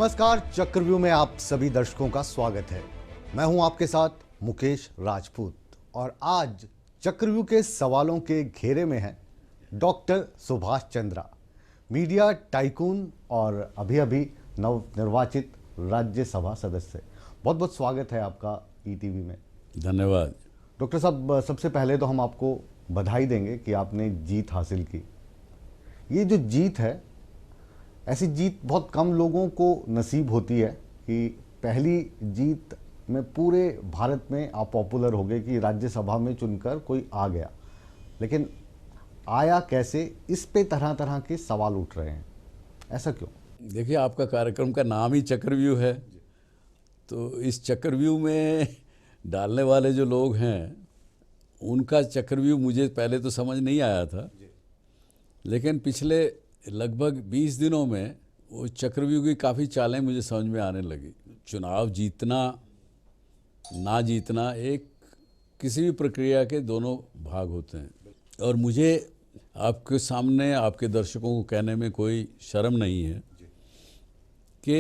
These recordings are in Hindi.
नमस्कार, चक्रव्यूह में आप सभी दर्शकों का स्वागत है। मैं हूं आपके साथ मुकेश राजपूत और आज चक्रव्यूह के सवालों के घेरे में है doctor Subhash Chandra, media tycoon और अभी अभी नवनिर्वाचित राज्यसभा सदस्य। बहुत बहुत स्वागत है आपका ईटीवी में। धन्यवाद डॉक्टर साहब, सबसे पहले तो हम आपको बधाई देंगे कि आपने जीत हासिल की। ये जो जीत है, ऐसी जीत बहुत कम लोगों को नसीब होती है कि पहली जीत में पूरे भारत में आप पॉपुलर हो गए कि राज्यसभा में चुनकर कोई आ गया। लेकिन आया कैसे, इस पे तरह तरह के सवाल उठ रहे हैं। ऐसा क्यों? देखिए, आपका कार्यक्रम का नाम ही चक्रव्यूह है, तो इस चक्रव्यूह में डालने वाले जो लोग हैं उनका चक्रव्यूह मुझे पहले तो समझ नहीं आया था, लेकिन पिछले लगभग 20 दिनों में वो चक्रव्यूह की काफ़ी चालें मुझे समझ में आने लगी। चुनाव जीतना ना जीतना एक किसी भी प्रक्रिया के दोनों भाग होते हैं, और मुझे आपके सामने आपके दर्शकों को कहने में कोई शर्म नहीं है कि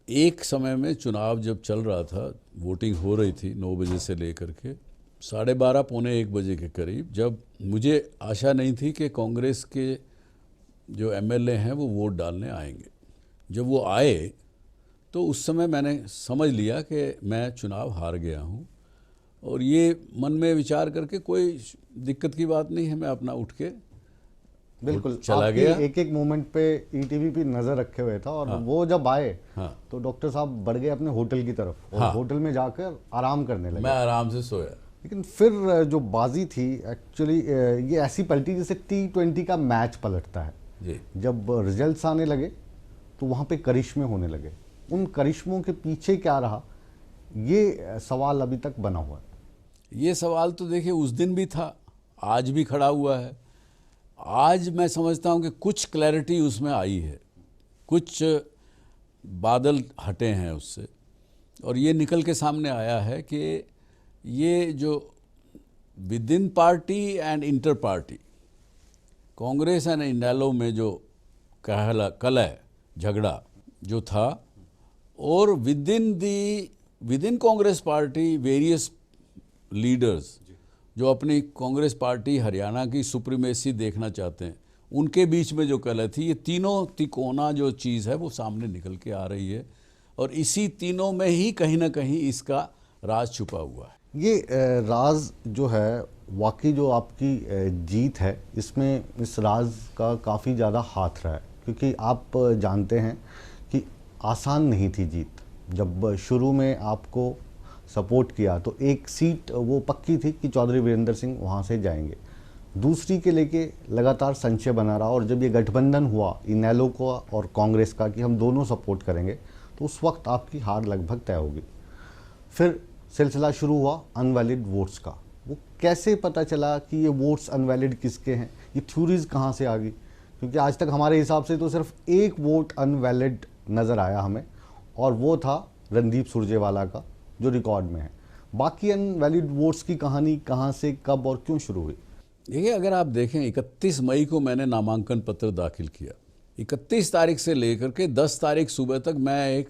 एक समय में चुनाव जब चल रहा था, वोटिंग हो रही थी 9 बजे से लेकर के 12:30 पौने 1 बजे के करीब, जब मुझे आशा नहीं थी कि कांग्रेस के जो एमएलए हैं वो वोट डालने आएंगे। जब वो आए तो उस समय मैंने समझ लिया कि मैं चुनाव हार गया हूँ, और ये मन में विचार करके कोई दिक्कत की बात नहीं है, मैं अपना उठ के बिल्कुल चला गया। एक एक मोमेंट पे ईटीवी पे नजर रखे हुए था, और वो जब आए तो डॉक्टर साहब बढ़ गए अपने होटल की तरफ और होटल में जाकर आराम करने लगे। मैं आराम से सोया। लेकिन फिर जो बाजी थी एक्चुअली ये ऐसी पलटी जैसे T20 का मैच पलटता है जी। जब रिजल्ट्स आने लगे तो वहाँ पे करिश्मे होने लगे। उन करिश्मों के पीछे क्या रहा, ये सवाल अभी तक बना हुआ है। ये सवाल तो देखिए उस दिन भी था, आज भी खड़ा हुआ है। आज मैं समझता हूँ कि कुछ क्लैरिटी उसमें आई है, कुछ बादल हटे हैं उससे, और ये निकल के सामने आया है कि ये जो within party and inter party Congress and INLD में जो कलह झगड़ा जो था, और within Congress party various leaders जो अपनी कांग्रेस पार्टी हरियाणा की सुप्रीमेसी देखना चाहते हैं, उनके बीच में जो कलह थी, ये तीनों तिकोना जो चीज़ है वो सामने निकल के आ रही है, और इसी तीनों में ही कहीं ना कहीं इसका राज छुपा हुआ है। ये राज जो है, वाकई जो आपकी जीत है, इसमें इस राज का काफ़ी ज़्यादा हाथ रहा है, क्योंकि आप जानते हैं कि आसान नहीं थी जीत। जब शुरू में आपको सपोर्ट किया तो एक सीट वो पक्की थी कि चौधरी वीरेंद्र सिंह वहाँ से जाएंगे, दूसरी के लेके लगातार संशय बना रहा, और जब ये गठबंधन हुआ इनेलो को और कांग्रेस का कि हम दोनों सपोर्ट करेंगे, तो उस वक्त आपकी हार लगभग तय होगी। फिर सिलसिला शुरू हुआ अनवैलिड वोट्स का। वो कैसे पता चला कि ये वोट्स अनवैलिड किसके हैं, ये थ्योरीज कहाँ से आ गई? क्योंकि आज तक हमारे हिसाब से तो सिर्फ एक वोट अनवैलिड नज़र आया हमें, और वो था रणदीप सुरजेवाला का, जो रिकॉर्ड में है। बाकी अनवैलिड वोट्स की कहानी कहाँ से, कब और क्यों शुरू हुई? देखिए, अगर आप देखें 31 मई को मैंने नामांकन पत्र दाखिल किया। 31 तारीख से लेकर के 10 तारीख सुबह तक मैं एक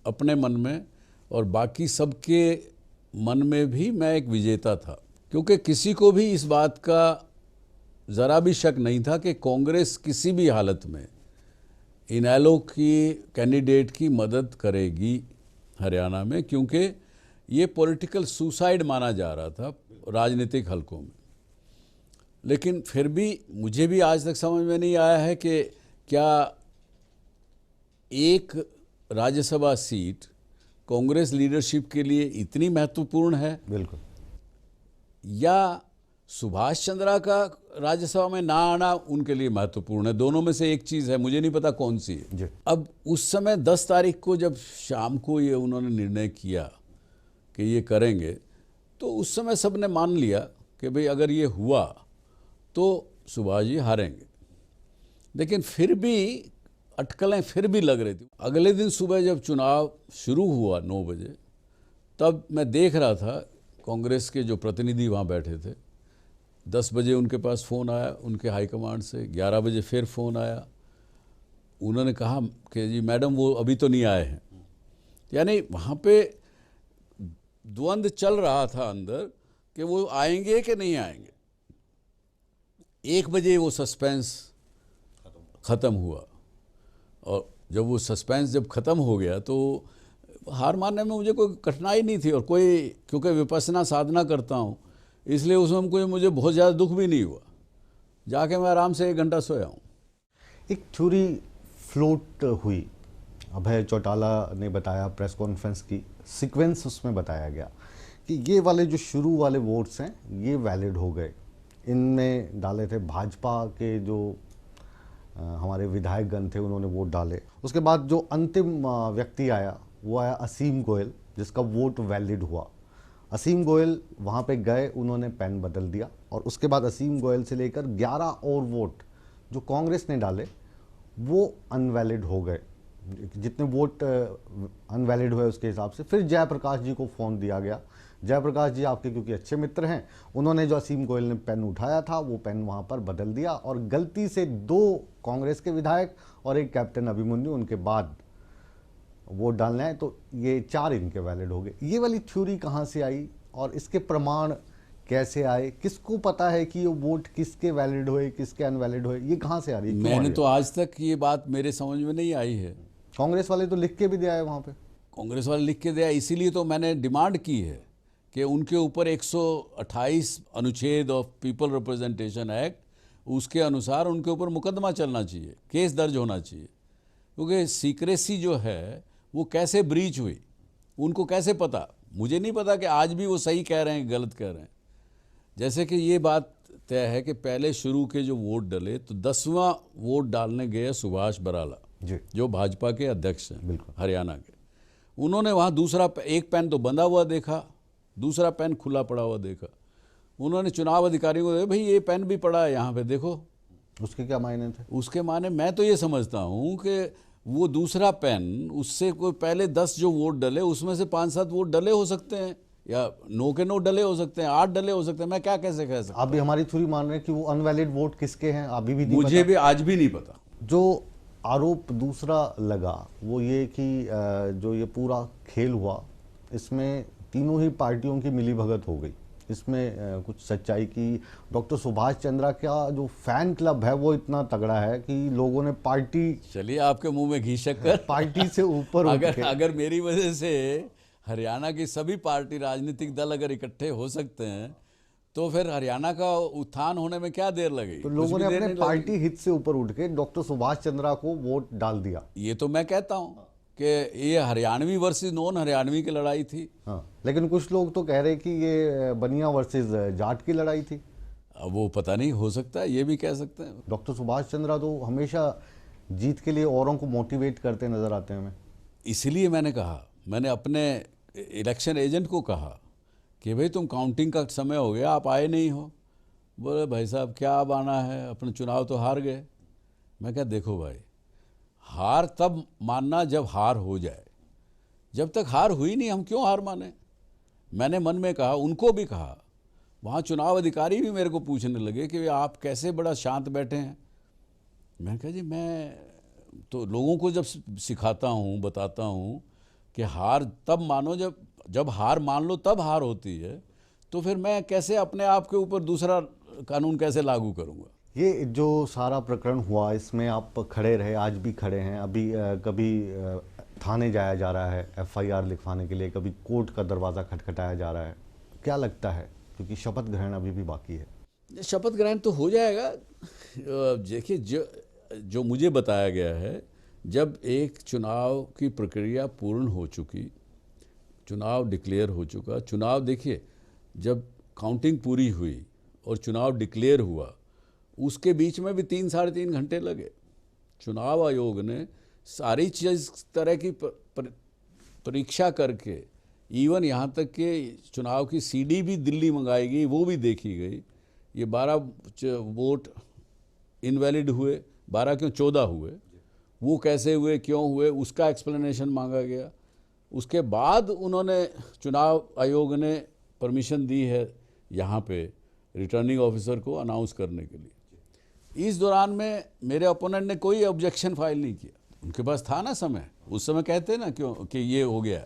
अपने मन में और बाकी सबके मन में भी मैं एक विजेता था, क्योंकि किसी को भी इस बात का ज़रा भी शक नहीं था कि कांग्रेस किसी भी हालत में इनेलो की कैंडिडेट की मदद करेगी हरियाणा में, क्योंकि ये पॉलिटिकल सुसाइड माना जा रहा था राजनीतिक हलकों में। लेकिन फिर भी मुझे भी आज तक समझ में नहीं आया है कि क्या एक राज्यसभा सीट कांग्रेस लीडरशिप के लिए इतनी महत्वपूर्ण है, बिल्कुल, या सुभाष चंद्रा का राज्यसभा में ना आना उनके लिए महत्वपूर्ण है। दोनों में से एक चीज़ है, मुझे नहीं पता कौन सी है। अब उस समय 10 तारीख को जब शाम को ये उन्होंने निर्णय किया कि ये करेंगे, तो उस समय सब ने मान लिया कि भाई अगर ये हुआ तो सुभाष जी हारेंगे। लेकिन फिर भी अटकलें फिर भी लग रही थी। अगले दिन सुबह जब चुनाव शुरू हुआ 9 बजे, तब मैं देख रहा था कांग्रेस के जो प्रतिनिधि वहाँ बैठे थे, 10 बजे उनके पास फ़ोन आया उनके हाईकमांड से, 11 बजे फिर फ़ोन आया, उन्होंने कहा कि जी मैडम वो अभी तो नहीं आए हैं। यानी वहाँ पे द्वंद्व चल रहा था अंदर कि वो आएंगे कि नहीं आएंगे। 1 बजे वो सस्पेंस ख़त्म हुआ, और जब वो सस्पेंस जब ख़त्म हो गया तो हार मानने में मुझे कोई कठिनाई नहीं थी, और कोई, क्योंकि विपස්සना साधना करता हूँ इसलिए उसमें कोई मुझे बहुत ज़्यादा दुख भी नहीं हुआ। जाके मैं आराम से 1 घंटा सोया हूँ। एक थ्योरी फ्लोट हुई, अभय चौटाला ने बताया, प्रेस कॉन्फ्रेंस की सीक्वेंस उसमें बताया गया कि ये वाले जो शुरू वाले वोट्स हैं ये वैलिड हो गए। इनमें डाले थे भाजपा के जो हमारे विधायकगण थे, उन्होंने वोट डाले। उसके बाद जो अंतिम व्यक्ति आया वो आया असीम गोयल, जिसका वोट वैलिड हुआ। असीम गोयल वहाँ पे गए, उन्होंने पेन बदल दिया, और उसके बाद असीम गोयल से लेकर 11 और वोट जो कांग्रेस ने डाले वो अनवैलिड हो गए। जितने वोट अनवैलिड हुए उसके हिसाब से फिर जयप्रकाश जी को फ़ोन दिया गया। जयप्रकाश जी आपके क्योंकि अच्छे मित्र हैं, उन्होंने जो असीम गोयल ने पेन उठाया था वो पेन वहाँ पर बदल दिया, और गलती से 2 कांग्रेस के विधायक और एक कैप्टन अभिमन्यु उनके बाद वोट डालने आए, तो ये 4 इनके वैलिड हो गए। ये वाली थ्योरी कहाँ से आई और इसके प्रमाण कैसे आए? किसको पता है कि ये वोट किसके वैलिड हुए, किसके अनवैलिड हुए? ये कहाँ से आ रही है? क्यों आ मैंने रही है? तो आज तक ये बात मेरे समझ में नहीं आई है। कांग्रेस वाले तो लिख के भी दिया है वहाँ पे। कांग्रेस वाले लिख के दिया, इसीलिए तो मैंने डिमांड की है कि उनके ऊपर 128 अनुच्छेद ऑफ पीपल रिप्रेजेंटेशन एक्ट, उसके अनुसार उनके ऊपर मुकदमा चलना चाहिए, केस दर्ज होना चाहिए। क्योंकि सीक्रेसी जो है वो कैसे ब्रीच हुई, उनको कैसे पता? मुझे नहीं पता कि आज भी वो सही कह रहे हैं गलत कह रहे हैं। जैसे कि ये बात तय है कि पहले शुरू के जो वोट डले, तो 10वां वोट डालने गए सुभाष बराला जी, जो भाजपा के अध्यक्ष हैं बिल्कुल। हरियाणा के। उन्होंने वहाँ दूसरा एक पेन तो बंधा हुआ देखा, दूसरा पेन खुला पड़ा हुआ देखा। उन्होंने चुनाव अधिकारियों को, भाई ये पेन भी पड़ा है यहाँ पे देखो। उसके क्या मायने थे? उसके माने मैं तो ये समझता हूँ कि वो दूसरा पेन, उससे कोई पहले 10 जो वोट डले उसमें से 5-7 वोट डले हो सकते हैं, या 9 के 9 डले हो सकते हैं, 8 डले हो सकते हैं। मैं क्या कैसे कह सकता? आप भी हमारी थ्योरी मान रहे हैं कि वो अनवैलिड वोट किसके हैं अभी भी नहीं मुझे पता? भी आज भी नहीं पता। जो आरोप दूसरा लगा वो ये कि जो ये पूरा खेल हुआ इसमें तीनों ही पार्टियों की मिलीभगत हो गई। इसमें कुछ सच्चाई की डॉक्टर सुभाष चंद्रा का जो फैन क्लब है वो इतना तगड़ा है कि लोगों ने पार्टी, चलिए आपके मुंह में घी शक्कर, पार्टी से ऊपर उठ के, अगर मेरी वजह से हरियाणा की सभी पार्टी राजनीतिक दल अगर इकट्ठे हो सकते हैं तो फिर हरियाणा का उत्थान होने में क्या देर लगेगी? तो लोगों कुछ ने भी देर अपने नहीं लगेगी। पार्टी हित से ऊपर उठ के डॉक्टर सुभाष चंद्रा को वोट डाल दिया। ये तो मैं कहता हूँ कि ये हरियाणवी वर्सेस नॉन हरियाणवी की लड़ाई थी। हाँ, लेकिन कुछ लोग तो कह रहे कि ये बनिया वर्सेस जाट की लड़ाई थी। अब वो पता नहीं, हो सकता है, ये भी कह सकते हैं। डॉक्टर सुभाष चंद्रा तो हमेशा जीत के लिए औरों को मोटिवेट करते नजर आते हैं हमें। इसीलिए मैंने कहा, मैंने अपने इलेक्शन एजेंट को कहा कि भाई तुम काउंटिंग का समय हो गया, आप आए नहीं हो। बोले भाई साहब क्या अब आना है, अपने चुनाव तो हार गए। मैं क्या, देखो भाई, हार तब मानना जब हार हो जाए, जब तक हार हुई नहीं हम क्यों हार माने? मैंने मन में कहा, उनको भी कहा। वहाँ चुनाव अधिकारी भी मेरे को पूछने लगे कि आप कैसे बड़ा शांत बैठे हैं। मैं कहा जी, मैं तो लोगों को जब सिखाता हूँ, बताता हूँ कि हार तब मानो जब हार मान लो तब हार होती है, तो फिर मैं कैसे अपने आप के ऊपर दूसरा कानून कैसे लागू करूँगा? ये जो सारा प्रकरण हुआ इसमें आप खड़े रहे, आज भी खड़े हैं। अभी कभी थाने जाया जा रहा है FIR लिखवाने के लिए, कभी कोर्ट का दरवाज़ा खटखटाया जा रहा है। क्या लगता है, क्योंकि शपथ ग्रहण अभी भी बाकी है? शपथ ग्रहण तो हो जाएगा। देखिए, जो मुझे बताया गया है, जब एक चुनाव की प्रक्रिया पूर्ण हो चुकी, चुनाव डिक्लेयर हो चुका, चुनाव देखिए जब काउंटिंग पूरी हुई और चुनाव डिक्लेयर हुआ, उसके बीच में भी 3-3.5 घंटे लगे। चुनाव आयोग ने सारी चीज़ तरह की परीक्षा करके, इवन यहाँ तक कि चुनाव की CD भी दिल्ली मंगाई गई, वो भी देखी गई। ये 12 वोट इनवैलिड हुए, 12 क्यों 14 हुए, वो कैसे हुए, क्यों हुए, उसका एक्सप्लेनेशन मांगा गया। उसके बाद उन्होंने, चुनाव आयोग ने परमिशन दी है यहाँ पे रिटर्निंग ऑफिसर को अनाउंस करने के लिए। इस दौरान में मेरे ओपोनेंट ने कोई ऑब्जेक्शन फाइल नहीं किया। उनके पास था ना समय, उस समय कहते ना क्यों कि ये हो गया।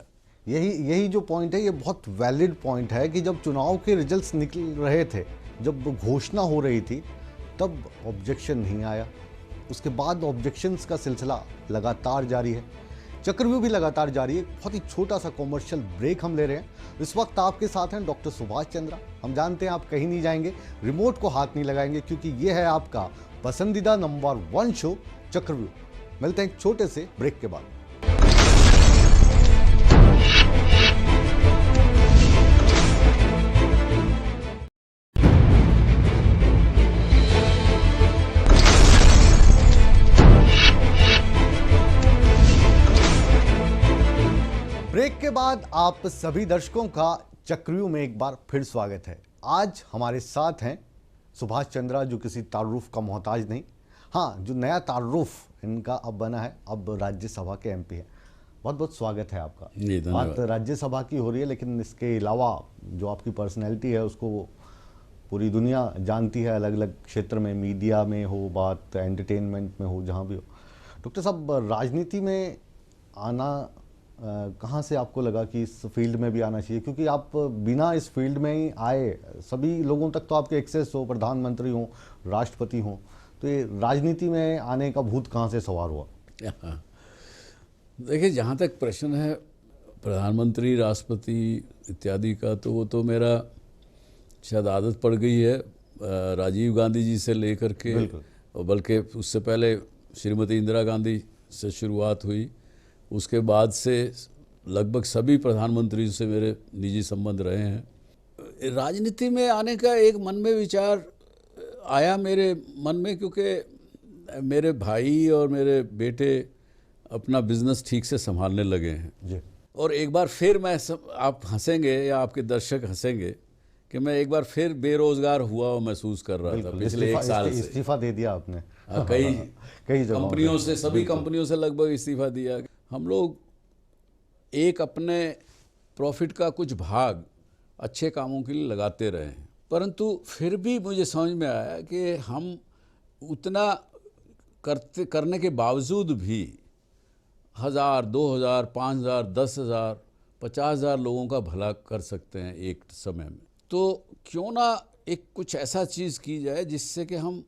यही जो पॉइंट है, ये बहुत वैलिड पॉइंट है कि जब चुनाव के रिजल्ट्स निकल रहे थे, जब घोषणा हो रही थी, तब ऑब्जेक्शन नहीं आया। उसके बाद ऑब्जेक्शंस का सिलसिला लगातार जारी है, चक्रव्यूह भी लगातार जारी है। बहुत ही छोटा सा कॉमर्शियल ब्रेक हम ले रहे हैं। इस वक्त आपके साथ हैं डॉक्टर सुभाष चंद्रा। हम जानते हैं आप कहीं नहीं जाएंगे, रिमोट को हाथ नहीं लगाएंगे, क्योंकि ये है आपका पसंदीदा नंबर 1 शो चक्रव्यूह। मिलते हैं एक छोटे से ब्रेक के बाद। ब्रेक के बाद आप सभी दर्शकों का चक्रव्यूह में एक बार फिर स्वागत है। आज हमारे साथ हैं सुभाष चंद्रा, जो किसी तारुफ का मोहताज नहीं। हाँ, जो नया तारुफ इनका अब बना है, अब राज्यसभा के एमपी है। बहुत बहुत स्वागत है आपका। बात राज्यसभा की हो रही है, लेकिन इसके अलावा जो आपकी पर्सनैलिटी है उसको पूरी दुनिया जानती है, अलग अलग क्षेत्र में, मीडिया में हो, बात एंटरटेनमेंट में हो, जहाँ भी हो। डॉक्टर साहब, राजनीति में आना कहाँ से आपको लगा कि इस फील्ड में भी आना चाहिए? क्योंकि आप बिना इस फील्ड में ही आए, सभी लोगों तक तो आपके एक्सेस हो, प्रधानमंत्री हो, राष्ट्रपति हो, तो ये राजनीति में आने का भूत कहाँ से सवार हुआ? देखिए, जहाँ तक प्रश्न है प्रधानमंत्री, राष्ट्रपति इत्यादि का, तो वो तो मेरा शायद आदत पड़ गई है राजीव गांधी जी से लेकर के, और बल्कि उससे पहले श्रीमती इंदिरा गांधी से शुरुआत हुई। उसके बाद से लगभग सभी प्रधानमंत्री से मेरे निजी संबंध रहे हैं। राजनीति में आने का एक मन में विचार आया मेरे मन में, क्योंकि मेरे भाई और मेरे बेटे अपना बिजनेस ठीक से संभालने लगे हैं जी। और एक बार फिर आप हंसेंगे या आपके दर्शक हंसेंगे कि मैं एक बार फिर बेरोजगार हुआ और महसूस कर रहा था पिछले 1 साल से। इस्तीफा दे दिया आपने? कई कंपनियों से, सभी कंपनियों से लगभग इस्तीफा दिया। हम लोग एक अपने प्रॉफिट का कुछ भाग अच्छे कामों के लिए लगाते रहे हैं, परंतु फिर भी मुझे समझ में आया कि हम उतना करने के बावजूद भी 1000, 2000, 5000, 10,000, 50,000 लोगों का भला कर सकते हैं एक समय में। तो क्यों ना एक कुछ ऐसा चीज़ की जाए जिससे कि हम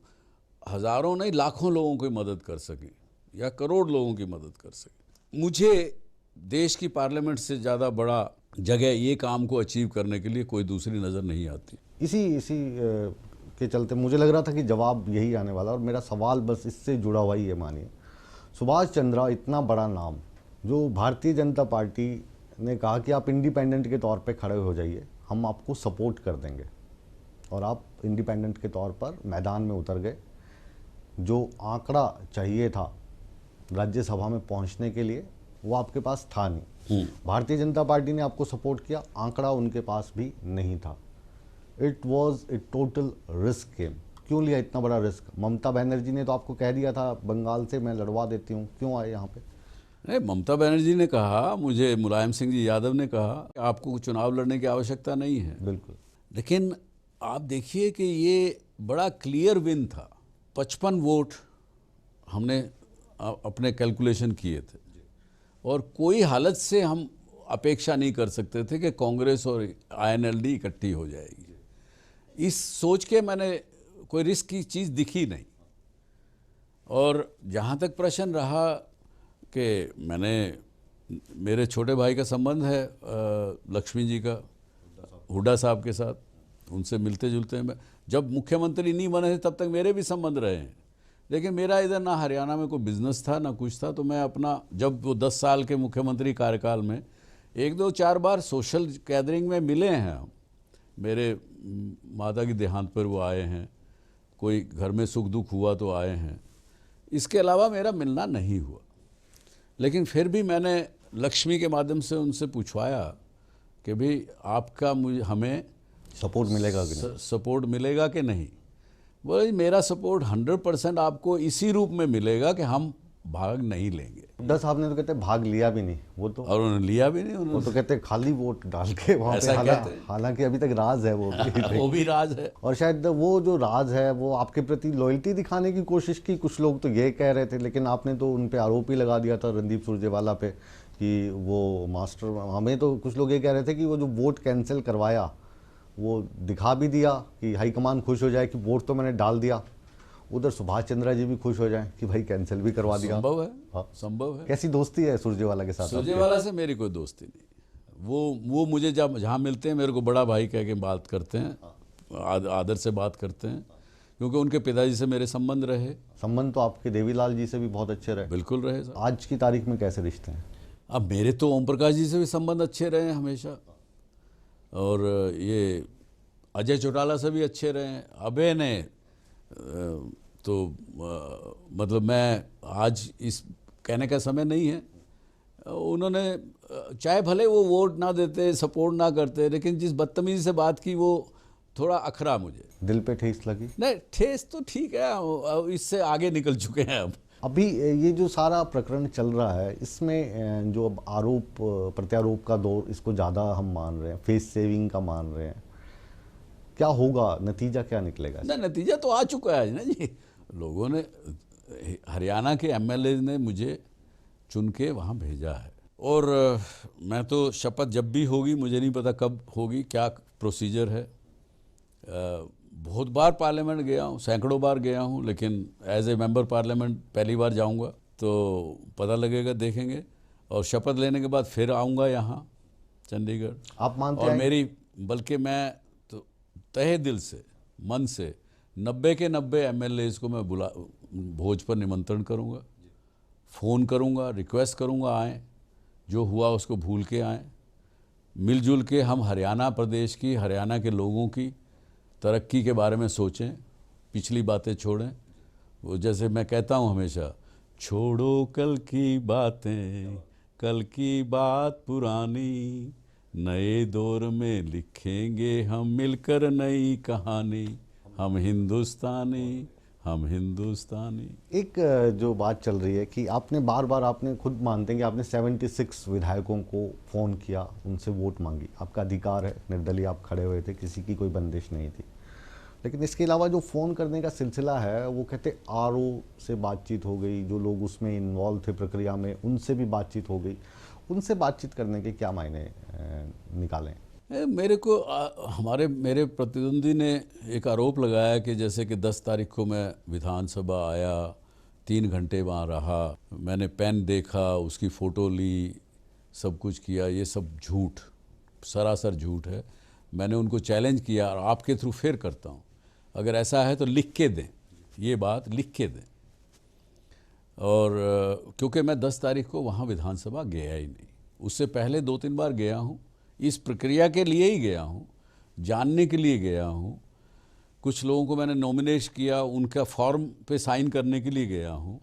हज़ारों नहीं, लाखों लोगों की मदद कर सकें या करोड़ लोगों की मदद कर सकें। मुझे देश की पार्लियामेंट से ज़्यादा बड़ा जगह ये काम को अचीव करने के लिए कोई दूसरी नज़र नहीं आती। इसी के चलते मुझे लग रहा था कि जवाब यही आने वाला, और मेरा सवाल बस इससे जुड़ा हुआ ही है। मानिए, सुभाष चंद्रा इतना बड़ा नाम, जो भारतीय जनता पार्टी ने कहा कि आप इंडिपेंडेंट के तौर पे खड़े हो जाइए, हम आपको सपोर्ट कर देंगे, और आप इंडिपेंडेंट के तौर पर मैदान में उतर गए। जो आंकड़ा चाहिए था राज्यसभा में पहुंचने के लिए, वो आपके पास था नहीं। भारतीय जनता पार्टी ने आपको सपोर्ट किया, आंकड़ा उनके पास भी नहीं था। It was a total risk game. क्यों लिया इतना बड़ा रिस्क? ममता बनर्जी ने तो आपको कह दिया था बंगाल से मैं लड़वा देती हूँ, क्यों आए यहाँ पे? नहीं, ममता बनर्जी ने कहा, मुझे मुलायम सिंह जी यादव ने कहा आपको चुनाव लड़ने की आवश्यकता नहीं है। बिल्कुल। लेकिन आप देखिए कि ये बड़ा क्लियर विन था। 55 वोट हमने अपने कैलकुलेशन किए थे, और कोई हालत से हम अपेक्षा नहीं कर सकते थे कि कांग्रेस और INLD इकट्ठी हो जाएगी। इस सोच के मैंने कोई रिस्क की चीज़ दिखी नहीं। और जहाँ तक प्रश्न रहा कि मेरे छोटे भाई का संबंध है लक्ष्मी जी का, हुड्डा साहब के साथ, उनसे मिलते जुलते हैं। जब मुख्यमंत्री नहीं बने थे तब तक मेरे भी संबंध रहे हैं, लेकिन मेरा इधर ना हरियाणा में कोई बिजनेस था ना कुछ था। तो मैं अपना, जब वो 10 साल के मुख्यमंत्री कार्यकाल में 1, 2, 4 बार सोशल गैदरिंग में मिले हैं हम। मेरे माता की देहांत पर वो आए हैं, कोई घर में सुख दुख हुआ तो आए हैं। इसके अलावा मेरा मिलना नहीं हुआ। लेकिन फिर भी मैंने लक्ष्मी के माध्यम से उनसे पूछवाया कि भाई आपका हमें सपोर्ट मिलेगा कि नहीं? सपोर्ट मिलेगा कि नहीं? बोले मेरा सपोर्ट 100% आपको इसी रूप में मिलेगा कि हम भाग नहीं लेंगे। हुड्डा साहब ने तो कहते भाग लिया भी नहीं, वो तो, और उन्होंने लिया भी नहीं, वो उन्होंने तो कहते खाली वोट डाल के वहाँ पे, ऐसा कहते हैं। हालांकि अभी तक राज है वो भी। वो भी राज है। और शायद वो जो राज है वो आपके प्रति लॉयल्टी दिखाने की कोशिश की, कुछ लोग तो ये कह रहे थे, लेकिन आपने तो उन पे आरोप ही लगा दिया था रणदीप सुरजेवाला पे कि वो मास्टर, हमें तो कुछ लोग ये कह रहे थे कि वो जो वोट कैंसिल करवाया वो दिखा भी दिया कि हाईकमान खुश हो जाए कि वोट तो मैंने डाल दिया, उधर सुभाष चंद्रा जी भी खुश हो जाए कि भाई कैंसिल भी करवा दिया। संभव है, हाँ। संभव है। कैसी दोस्ती है सुरजेवाला के साथ? सुरजेवाला से मेरी कोई दोस्ती नहीं। वो मुझे जब जहाँ मिलते हैं मेरे को बड़ा भाई कह के बात करते हैं, आदर से बात करते हैं, क्योंकि उनके पिताजी से मेरे संबंध रहे। संबंध तो आपके देवीलाल जी से भी बहुत अच्छे रहे। बिल्कुल रहे साहब। आज की तारीख में कैसे रिश्ते हैं? अब मेरे तो ओम प्रकाश जी से भी संबंध अच्छे रहे हैं हमेशा, और ये अजय चौटाला से भी अच्छे रहे हैं। अभय ने मतलब मैं आज इस कहने का समय नहीं है, उन्होंने चाहे भले वो वोट ना देते, सपोर्ट ना करते, लेकिन जिस बदतमीजी से बात की वो थोड़ा अखरा मुझे। दिल पे ठेस लगी? नहीं, ठेस तो ठीक है, इससे आगे निकल चुके हैं अब। अभी ये जो सारा प्रकरण चल रहा है इसमें जो अब आरोप प्रत्यारोप का दौर, इसको ज़्यादा हम मान रहे हैं, फेस सेविंग का मान रहे हैं, क्या होगा, नतीजा क्या निकलेगा? ना, नतीजा तो आ चुका है ना जी। लोगों ने, हरियाणा के एमएलए ने मुझे चुन के वहाँ भेजा है, और मैं तो शपथ जब भी होगी, मुझे नहीं पता कब होगी, क्या प्रोसीजर है। बहुत बार पार्लियामेंट गया हूँ, सैकड़ों बार गया हूँ, लेकिन एज ए मेंबर पार्लियामेंट पहली बार जाऊँगा तो पता लगेगा, देखेंगे। और शपथ लेने के बाद फिर आऊँगा यहाँ चंडीगढ़। आप मानते और हैं? मेरी, बल्कि मैं तो तहे दिल से, मन से 90 के 90 एमएलएज को मैं भोज पर निमंत्रण करूँगा, फ़ोन करूँगा, रिक्वेस्ट करूँगा आएँ, जो हुआ उसको भूल के आएँ, मिलजुल के हम हरियाणा प्रदेश की, हरियाणा के लोगों की तरक्की के बारे में सोचें, पिछली बातें छोड़ें। वो जैसे मैं कहता हूँ हमेशा, छोड़ो कल की बातें, कल की बात पुरानी, नए दौर में लिखेंगे हम मिलकर नई कहानी, हम हिंदुस्तानी, हम हिंदुस्तानी। एक जो बात चल रही है कि आपने बार बार, आपने खुद मानते हैं कि आपने 76 विधायकों को फ़ोन किया, उनसे वोट मांगी, आपका अधिकार है, निर्दलीय आप खड़े हुए थे, किसी की कोई बंदिश नहीं थी। लेकिन इसके अलावा जो फ़ोन करने का सिलसिला है, वो कहते आरओ से बातचीत हो गई, जो लोग उसमें इन्वॉल्व थे प्रक्रिया में, उनसे भी बातचीत हो गई। उनसे बातचीत करने के क्या मायने निकालें? मेरे को मेरे प्रतिद्वंदी ने एक आरोप लगाया कि जैसे कि 10 तारीख को मैं विधानसभा आया, 3 घंटे वहाँ रहा, मैंने पेन देखा, उसकी फ़ोटो ली, सब कुछ किया। ये सब झूठ, सरासर झूठ है। मैंने उनको चैलेंज किया, और आपके थ्रू फिर करता हूँ, अगर ऐसा है तो लिख के दें, ये बात लिख के दें। और क्योंकि मैं 10 तारीख को वहाँ विधानसभा गया ही नहीं, उससे पहले 2-3 बार गया हूँ, इस प्रक्रिया के लिए ही गया हूँ, जानने के लिए गया हूँ। कुछ लोगों को मैंने नॉमिनेट किया, उनका फॉर्म पे साइन करने के लिए गया हूँ,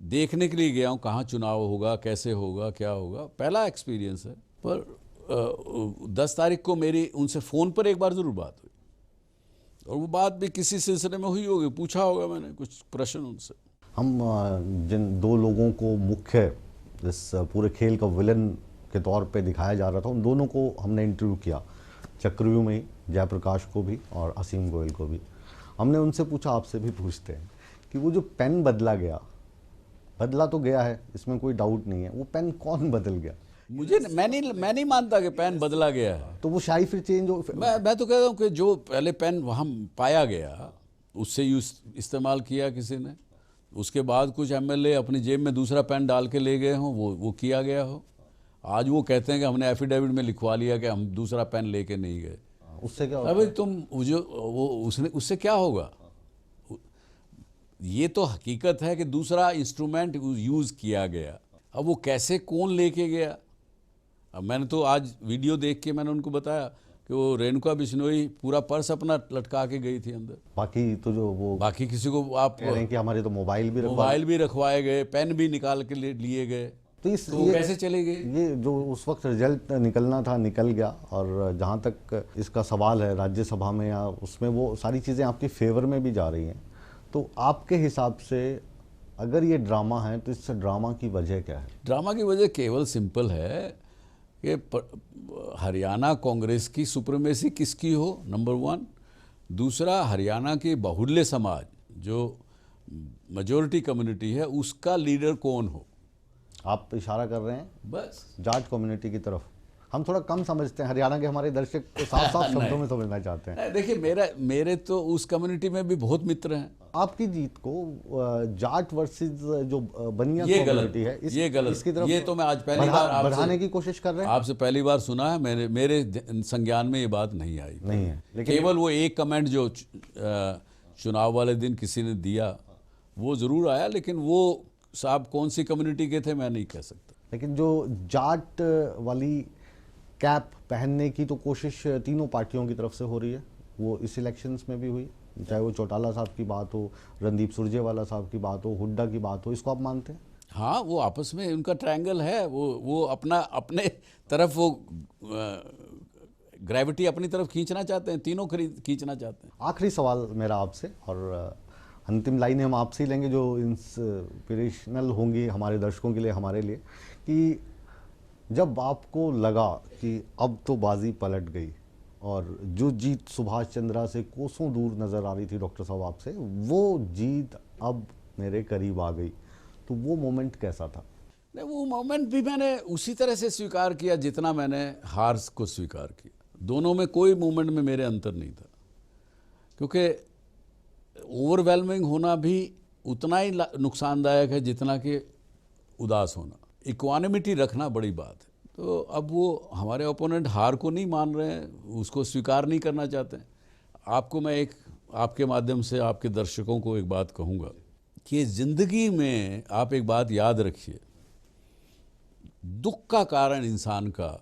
देखने के लिए गया हूँ कहाँ चुनाव होगा, कैसे होगा, क्या होगा। पहला एक्सपीरियंस है। पर 10 तारीख को मेरी उनसे फ़ोन पर एक बार ज़रूर बात हुई, और वो बात भी किसी सिलसिले में हुई होगी, पूछा होगा मैंने कुछ प्रश्न उनसे। हम जिन 2 लोगों को मुख्य इस पूरे खेल का विलन के तौर पे दिखाया जा रहा था, उन दोनों को हमने इंटरव्यू किया, चक्रव्यूह में ही, जयप्रकाश को भी और असीम गोयल को भी। हमने उनसे पूछा, आपसे भी पूछते हैं, कि वो जो पेन बदला गया, बदला तो गया है, इसमें कोई डाउट नहीं है, वो पेन कौन बदल गया? मैं नहीं मानता कि पेन बदला गया है। तो वो शाही फिर चेंज हो? मैं तो कहता हूँ कि जो पहले पेन वहाँ पाया गया, उससे इस्तेमाल किया किसी ने, उसके बाद कुछ एमएलए अपनी जेब में दूसरा पेन डाल के ले गए हों, वो किया गया हो। आज वो कहते हैं कि हमने एफिडेविट में लिखवा लिया कि हम दूसरा पेन लेके नहीं गए। उससे क्या होगा? अबे तुम उससे क्या होगा? ये तो हकीकत है कि दूसरा इंस्ट्रूमेंट यूज़ किया गया। अब वो कैसे, कौन लेके गया? अब मैंने तो आज वीडियो देख के मैंने उनको बताया कि वो रेणुका बिश्नोई पूरा पर्स अपना लटका के गई थी अंदर। बाकी तो जो वो बाकी किसी को आप कह रहे हैं कि हमारे तो मोबाइल भी रखवाए गए, पेन भी निकाल के लिए गए, तो ये कैसे चले गए? ये जो उस वक्त रिजल्ट निकलना था निकल गया। और जहाँ तक इसका सवाल है राज्यसभा में या उसमें, वो सारी चीज़ें आपकी फेवर में भी जा रही हैं। तो आपके हिसाब से अगर ये ड्रामा है तो इस ड्रामा की वजह क्या है? ड्रामा की वजह केवल सिंपल है कि हरियाणा कांग्रेस की सुप्रीमेसी किसकी हो, नंबर वन। दूसरा, हरियाणा के बाहुल्य समाज जो मेजॉरिटी कम्युनिटी है उसका लीडर कौन हो। आप इशारा कर रहे हैं बस जाट कम्युनिटी की तरफ। हम थोड़ा कम समझते हैं, हरियाणा के हमारे दर्शक तो साफ साफ शब्दों में समझना चाहते हैं। देखिए, मेरे तो उस कम्युनिटी में भी बहुत मित्र हैं। आपकी जीत को जाट वर्सेस जो बनिया ये गलत कम्युनिटी है ये गलत इसकी तरफ ये तो मैं आज पहली बार बढ़ाने की कोशिश कर रहे हैं। आपसे पहली बार सुना है, मेरे संज्ञान में ये बात नहीं आई। नहीं है, लेकिन केवल वो एक कमेंट जो चुनाव वाले दिन किसी ने दिया वो जरूर आया, लेकिन वो साहब कौन सी कम्युनिटी के थे मैं नहीं कह सकता। लेकिन जो जाट वाली कैप पहनने की तो कोशिश तीनों पार्टियों की तरफ से हो रही है, वो इस इलेक्शंस में भी हुई, चाहे वो चौटाला साहब की बात हो, रणदीप सुरजेवाला साहब की बात हो, हुड्डा की बात हो, इसको आप मानते हैं? हाँ, वो आपस में उनका ट्रायंगल है, वो अपने तरफ वो ग्रेविटी अपनी तरफ खींचना चाहते हैं, तीनों खींचना चाहते हैं। आखिरी सवाल मेरा आपसे, और अंतिम लाइनें हम आपसे ही लेंगे जो इंस्पिरेशनल होंगी हमारे दर्शकों के लिए, हमारे लिए, कि जब आपको लगा कि अब तो बाजी पलट गई और जो जीत सुभाष चंद्रा से कोसों दूर नज़र आ रही थी डॉक्टर साहब आपसे, वो जीत अब मेरे करीब आ गई, तो वो मोमेंट कैसा था? नहीं, वो मोमेंट भी मैंने उसी तरह से स्वीकार किया जितना मैंने हार को स्वीकार किया। दोनों में कोई मोमेंट में मेरे अंतर नहीं था, क्योंकि ओवरवेलमिंग होना भी उतना ही नुकसानदायक है जितना कि उदास होना। इक्वानिमिटी रखना बड़ी बात है। तो अब वो हमारे ओपोनेंट हार को नहीं मान रहे हैं, उसको स्वीकार नहीं करना चाहते हैं। आपको मैं आपके माध्यम से आपके दर्शकों को एक बात कहूँगा कि ज़िंदगी में आप एक बात याद रखिए, दुख का कारण इंसान का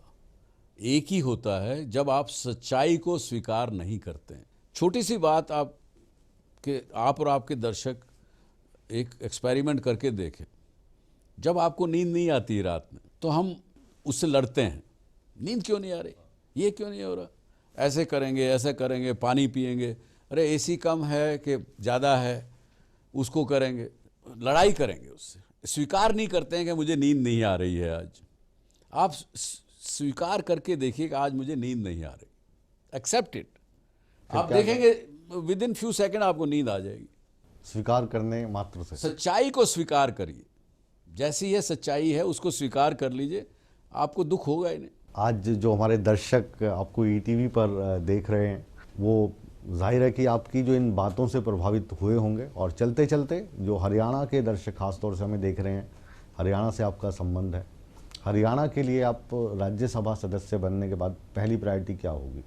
एक ही होता है जब आप सच्चाई को स्वीकार नहीं करते हैं। छोटी सी बात आप और आपके दर्शक एक एक्सपेरिमेंट करके देखें। जब आपको नींद नहीं आती रात में तो हम उससे लड़ते हैं, नींद क्यों नहीं आ रही, ये क्यों नहीं हो रहा, ऐसे करेंगे ऐसे करेंगे, पानी पिएंगे, अरे एसी कम है कि ज़्यादा है, उसको करेंगे, लड़ाई करेंगे उससे। स्वीकार नहीं करते हैं कि मुझे नींद नहीं आ रही है आज। आप स्वीकार करके देखिए कि आज मुझे नींद नहीं आ रही, एक्सेप्ट इट। आप देखेंगे विद इन फ्यू सेकेंड आपको नींद आ जाएगी। स्वीकार करने मात्र से सच्चाई को स्वीकार करिए, जैसी ये सच्चाई है उसको स्वीकार कर लीजिए, आपको दुख होगा ही नहीं। आज जो हमारे दर्शक आपको ईटीवी पर देख रहे हैं, वो जाहिर है कि आपकी जो इन बातों से प्रभावित हुए होंगे, और चलते चलते जो हरियाणा के दर्शक खासतौर से हमें देख रहे हैं, हरियाणा से आपका संबंध है, हरियाणा के लिए आप राज्यसभा सदस्य बनने के बाद पहली प्रायोरिटी क्या होगी?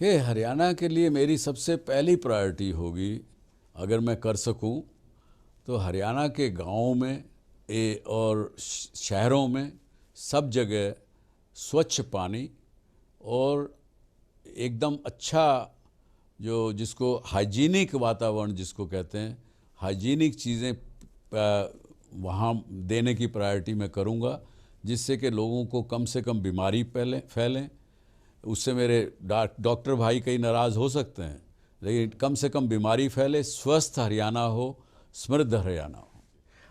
ये हरियाणा के लिए मेरी सबसे पहली प्रायोरिटी होगी, अगर मैं कर सकूं, तो हरियाणा के गाँव में और शहरों में सब जगह स्वच्छ पानी और एकदम अच्छा जिसको हाइजीनिक वातावरण जिसको कहते हैं, हाइजीनिक चीज़ें वहाँ देने की प्रायोरिटी मैं करूँगा, जिससे कि लोगों को कम से कम बीमारी फैलें। उससे मेरे डॉक्टर भाई कई नाराज़ हो सकते हैं, लेकिन कम से कम बीमारी फैले, स्वस्थ हरियाणा हो, समृद्ध हरियाणा हो।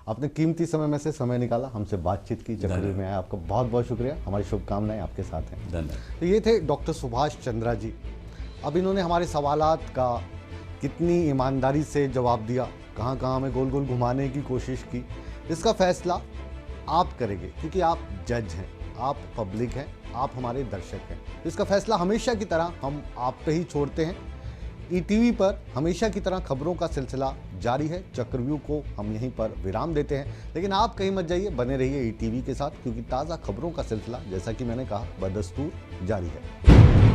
आपने कीमती समय में से समय निकाला, हमसे बातचीत की, चक्रव्यूह में आया, आपका बहुत बहुत शुक्रिया। हमारी शुभकामनाएं आपके साथ हैं। धन्यवाद। तो ये थे डॉक्टर सुभाष चंद्रा जी। अब इन्होंने हमारे सवालात का कितनी ईमानदारी से जवाब दिया, कहाँ कहाँ हमें गोल गोल घुमाने की कोशिश की, इसका फैसला आप करेंगे, क्योंकि आप जज हैं, आप पब्लिक हैं, आप हमारे दर्शक हैं। इसका फैसला हमेशा की तरह हम आप पे ही छोड़ते हैं। ईटीवी पर हमेशा की तरह खबरों का सिलसिला जारी है। चक्रव्यूह को हम यहीं पर विराम देते हैं, लेकिन आप कहीं मत जाइए, बने रहिए ईटीवी के साथ, क्योंकि ताज़ा खबरों का सिलसिला, जैसा कि मैंने कहा, बदस्तूर जारी है।